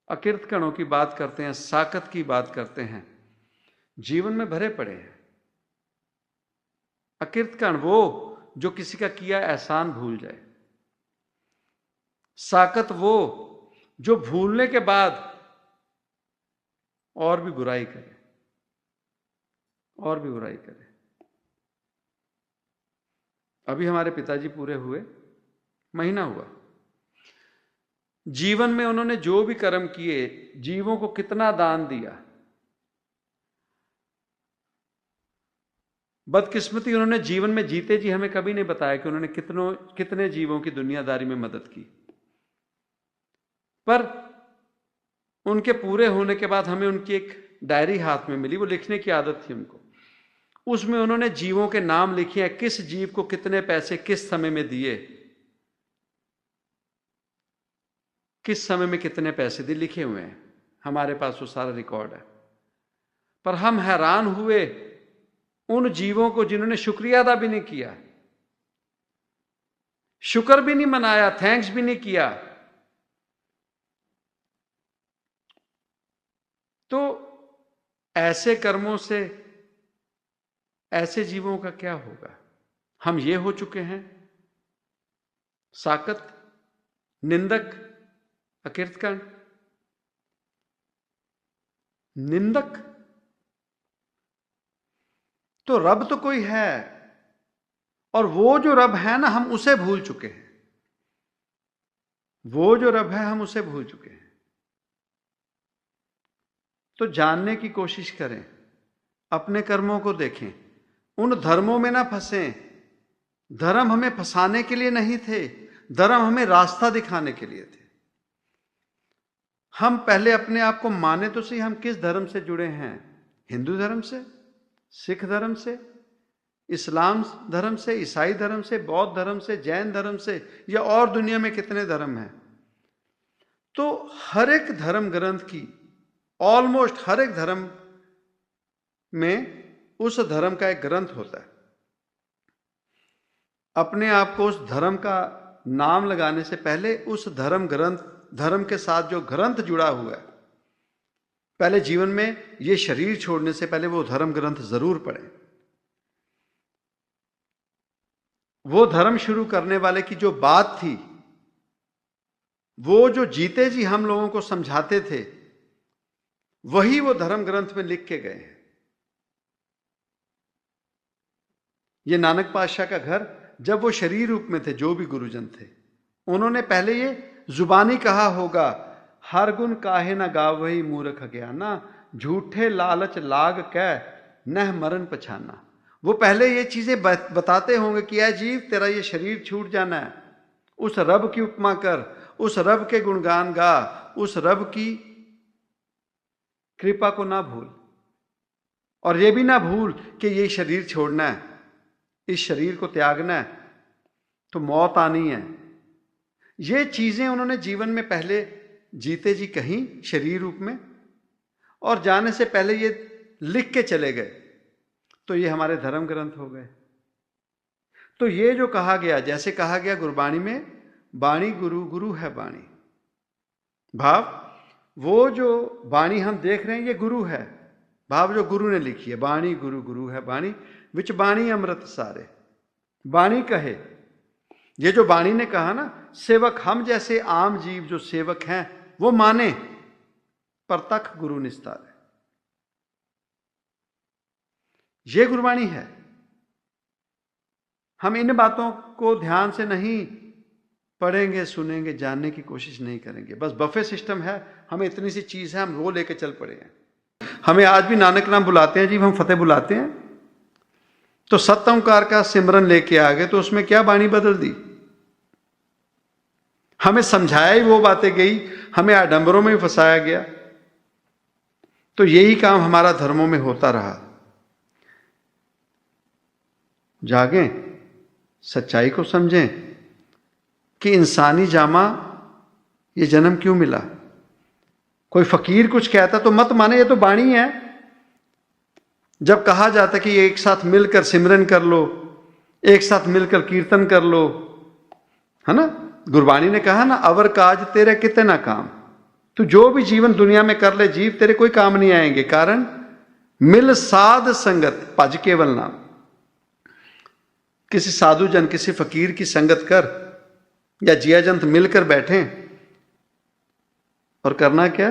अकिर्त कणों की बात करते हैं, साकत की बात करते हैं, जीवन में भरे पड़े हैं। अकिर्त कण वो जो किसी का किया एहसान भूल जाए, साकत वो जो भूलने के बाद और भी बुराई करे, और भी बुराई करे। अभी हमारे पिताजी पूरे हुए, महीना हुआ। जीवन में उन्होंने जो भी कर्म किए, जीवों को कितना दान दिया, बदकिस्मती उन्होंने जीवन में जीते जी हमें कभी नहीं बताया कि उन्होंने कितने जीवों की दुनियादारी में मदद की। पर उनके पूरे होने के बाद हमें उनकी एक डायरी हाथ में मिली, वो लिखने की आदत थी उनको। उसमें उन्होंने जीवों के नाम लिखे हैं, किस जीव को कितने पैसे किस समय में दिए, किस समय में कितने पैसे दिए, लिखे हुए हैं। हमारे पास वो सारा रिकॉर्ड है। पर हम हैरान हुए उन जीवों को जिन्होंने शुक्रिया अदा भी नहीं किया, शुक्र भी नहीं मनाया, थैंक्स भी नहीं किया। तो ऐसे कर्मों से ऐसे जीवों का क्या होगा? हम ये हो चुके हैं साकत, निंदक, अकिर्तकण, निंदक। तो रब तो कोई है, और वो जो रब है ना, हम उसे भूल चुके हैं। वो जो रब है हम उसे भूल चुके हैं। तो जानने की कोशिश करें, अपने कर्मों को देखें, उन धर्मों में ना फंसें। धर्म हमें फंसाने के लिए नहीं थे, धर्म हमें रास्ता दिखाने के लिए थे। हम पहले अपने आप को माने तो सही, हम किस धर्म से जुड़े हैं? हिंदू धर्म से, सिख धर्म से, इस्लाम धर्म से, ईसाई धर्म से, बौद्ध धर्म से, जैन धर्म से, या और दुनिया में कितने धर्म हैं। तो हर एक धर्म ग्रंथ की, ऑलमोस्ट हर एक धर्म में उस धर्म का एक ग्रंथ होता है। अपने आप को उस धर्म का नाम लगाने से पहले उस धर्म के साथ जो ग्रंथ जुड़ा हुआ है, पहले जीवन में ये शरीर छोड़ने से पहले वो धर्म ग्रंथ जरूर पढ़ें। वो धर्म शुरू करने वाले की जो बात थी, वो जो जीते जी हम लोगों को समझाते थे, वही वो धर्म ग्रंथ में लिख के गए हैं। ये नानक पातशाह का घर, जब वो शरीर रूप में थे, जो भी गुरुजन थे, उन्होंने पहले ये जुबानी कहा होगा, हर गुण काहे न गावही मूर्ख ज्ञाना, झूठे लालच लाग कै नह मरण पछाना। वो पहले ये चीजें बताते होंगे कि ऐ जीव, तेरा ये शरीर छूट जाना है, उस रब की उपमा कर, उस रब के गुणगान गा, उस रब की कृपा को ना भूल, और ये भी ना भूल कि ये शरीर छोड़ना है, इस शरीर को त्यागना है, तो मौत आनी है। ये चीजें उन्होंने जीवन में पहले जीते जी कहीं शरीर रूप में, और जाने से पहले ये लिख के चले गए। तो ये हमारे धर्म ग्रंथ हो गए। तो ये जो कहा गया, जैसे कहा गया गुरबाणी में, बाणी गुरु, गुरु है बाणी। भाव वो जो बाणी हम देख रहे हैं ये गुरु है, भाव जो गुरु ने लिखी है। बाणी गुरु, गुरु है बाणी, विच बाणी अमृत सारे। बाणी कहे, ये जो बाणी ने कहा ना, सेवक हम जैसे आम जीव जो सेवक हैं वो माने, पर तक गुरु निस्तारे। ये गुरबाणी है। हम इन बातों को ध्यान से नहीं पढ़ेंगे, सुनेंगे, जानने की कोशिश नहीं करेंगे। बस बफे सिस्टम है, हमें इतनी सी चीज है, हम वो लेके चल पड़े हैं। हमें आज भी नानक नाम बुलाते हैं जी, हम फतेह बुलाते हैं, तो सत्य ओंकार का सिमरन लेके आ गए, तो उसमें क्या बाणी बदल दी? हमें समझाया ही वो बातें गई, हमें आडंबरों में फंसाया गया। तो यही काम हमारा धर्मों में होता रहा। जागें, सच्चाई को समझें कि इंसानी जामा ये जन्म क्यों मिला। कोई फकीर कुछ कहता तो मत माने, ये तो बाणी है। जब कहा जाता कि एक साथ मिलकर सिमरन कर लो, एक साथ मिलकर कीर्तन कर लो, है ना, गुरबाणी ने कहा ना, अवर काज तेरे कितने ना काम। तू जो भी जीवन दुनिया में कर ले जीव, तेरे कोई काम नहीं आएंगे। कारण मिल साध संगत भज केवल नाम। किसी साधु जन, किसी फकीर की संगत कर, या जिया जंत मिलकर बैठे और करना क्या?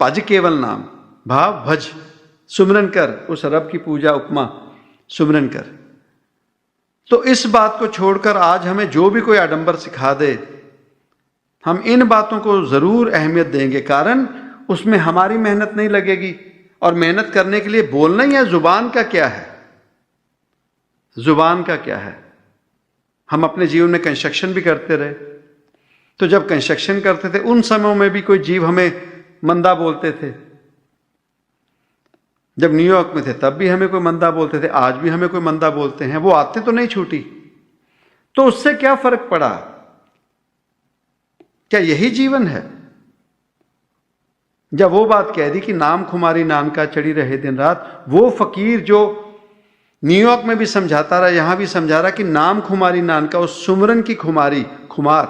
भज केवल नाम, भाव भज, सुमरन कर, उस रब की पूजा उपमा सुमरन कर। तो इस बात को छोड़कर आज हमें जो भी कोई आडंबर सिखा दे, हम इन बातों को जरूर अहमियत देंगे। कारण उसमें हमारी मेहनत नहीं लगेगी। और मेहनत करने के लिए बोलना ही है। जुबान का क्या है? जुबान का क्या है? हम अपने जीवन में कंस्ट्रक्शन भी करते रहे, तो जब कंस्ट्रक्शन करते थे उन समयों में भी कोई जीव हमें मंदा बोलते थे। जब न्यूयॉर्क में थे तब भी हमें कोई मंदा बोलते थे, आज भी हमें कोई मंदा बोलते हैं। वो आते तो नहीं छूटी, तो उससे क्या फर्क पड़ा? क्या यही जीवन है? जब वो बात कह दी कि नाम खुमारी नाम का चढ़ी रहे दिन रात, वो फकीर जो न्यूयॉर्क में भी समझाता रहा, यहां भी समझा रहा कि नाम खुमारी नाम का, उस सुमरन की खुमारी, खुमार,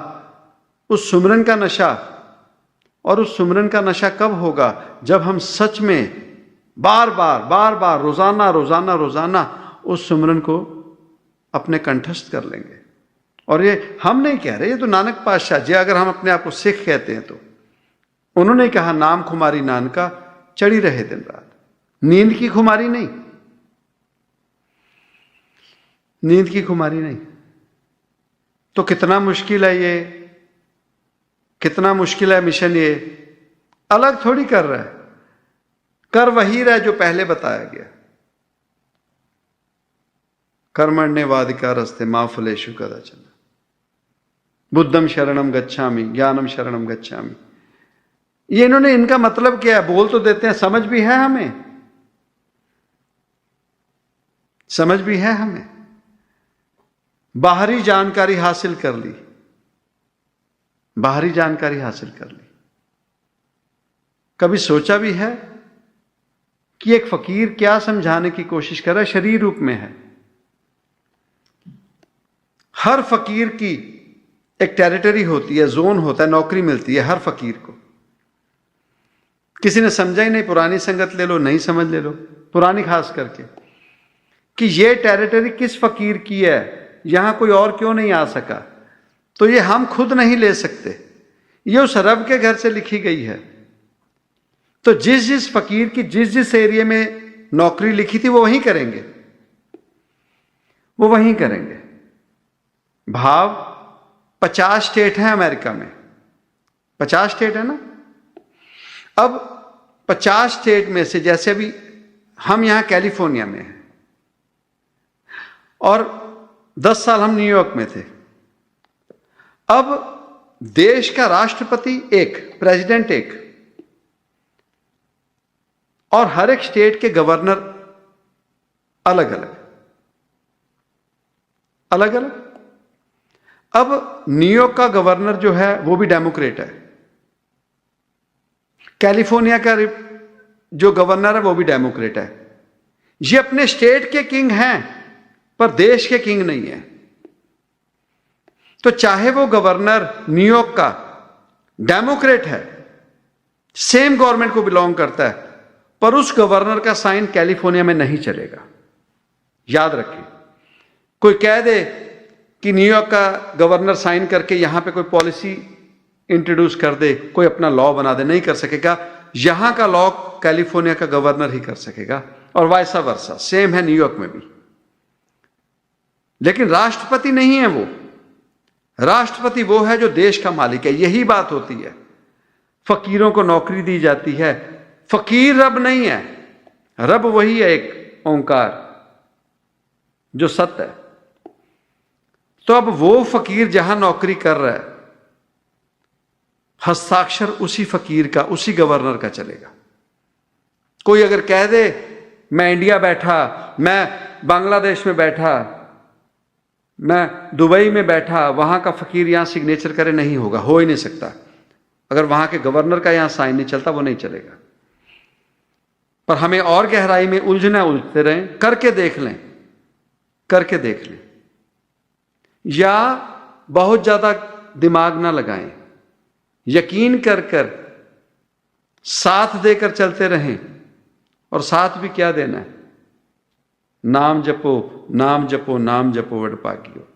उस सुमरन का नशा। और उस सुमरन का नशा कब होगा? जब हम सच में बार बार रोजाना रोजाना रोजाना उस सुमरन को अपने कंठस्थ कर लेंगे। और ये हम नहीं कह रहे, ये तो नानक पातशाह जी, अगर हम अपने आप को सिख कहते हैं तो उन्होंने कहा नाम खुमारी नानका चढ़ी रहे दिन रात। नींद की खुमारी नहीं, नींद की खुमारी नहीं। तो कितना मुश्किल है ये, कितना मुश्किल है मिशन। ये अलग थोड़ी कर रहा है, कर वही रहा है जो पहले बताया गया। कर्मण्येवाधिकारस्ते मा फलेषु कदाचन, बुद्धम शरणम गच्छामि, ज्ञानम शरणम गच्छामि। ये इन्होंने, इनका मतलब क्या है? बोल तो देते हैं, समझ भी है हमें, समझ भी है हमें। बाहरी जानकारी हासिल कर ली, बाहरी जानकारी हासिल कर ली। कभी सोचा भी है कि एक फकीर क्या समझाने की कोशिश कर रहा है? शरीर रूप में है। हर फकीर की एक टेरिटरी होती है, जोन होता है, नौकरी मिलती है हर फकीर को। किसी ने समझा ही नहीं, पुरानी संगत ले लो, नहीं समझ ले लो, पुरानी खास करके, कि ये टेरिटरी किस फकीर की है, यहां कोई और क्यों नहीं आ सका। तो ये हम खुद नहीं ले सकते, ये उस रब के घर से लिखी गई है। तो जिस जिस फकीर की जिस जिस एरिया में नौकरी लिखी थी वो वहीं करेंगे, वो वहीं करेंगे। भाव 50 स्टेट हैं अमेरिका में, 50 स्टेट है ना। अब 50 स्टेट में से, जैसे अभी हम यहां कैलिफोर्निया में हैं और 10 साल हम न्यूयॉर्क में थे। अब देश का राष्ट्रपति एक, प्रेसिडेंट एक, और हर एक स्टेट के गवर्नर अलग अलग, अलग अलग। अब न्यूयॉर्क का गवर्नर जो है वो भी डेमोक्रेट है, कैलिफोर्निया का जो गवर्नर है वो भी डेमोक्रेट है। ये अपने स्टेट के किंग हैं पर देश के किंग नहीं है। तो चाहे वो गवर्नर न्यूयॉर्क का डेमोक्रेट है, सेम गवर्नमेंट को बिलोंग करता है, पर उस गवर्नर का साइन कैलिफोर्निया में नहीं चलेगा। याद रखें, कोई कह दे कि न्यूयॉर्क का गवर्नर साइन करके यहां पे कोई पॉलिसी इंट्रोड्यूस कर दे, कोई अपना लॉ बना दे, नहीं कर सकेगा। यहां का लॉ कैलिफोर्निया का गवर्नर ही कर सकेगा, और वाइसा वर्सा, सेम है न्यूयॉर्क में भी। लेकिन राष्ट्रपति नहीं है वो। राष्ट्रपति वो है जो देश का मालिक है। यही बात होती है। फकीरों को नौकरी दी जाती है, फकीर रब नहीं है, रब वही है एक ओंकार जो सत्य है। तो अब वो फकीर जहां नौकरी कर रहा है, हस्ताक्षर उसी फकीर का, उसी गवर्नर का चलेगा। कोई अगर कह दे मैं इंडिया बैठा, मैं बांग्लादेश में बैठा, मैं दुबई में बैठा, वहां का फकीर यहां सिग्नेचर करे, नहीं होगा, हो ही नहीं सकता। अगर वहां के गवर्नर का यहां साइन नहीं चलता, वो नहीं चलेगा। पर हमें और गहराई में उलझना, उलझते रहें, करके देख लें, करके देख लें, या बहुत ज्यादा दिमाग ना लगाएं, यकीन कर कर साथ देकर चलते रहें। और साथ भी क्या देना है? नाम जपो, नाम जपो, नाम जपो, वडभागियो।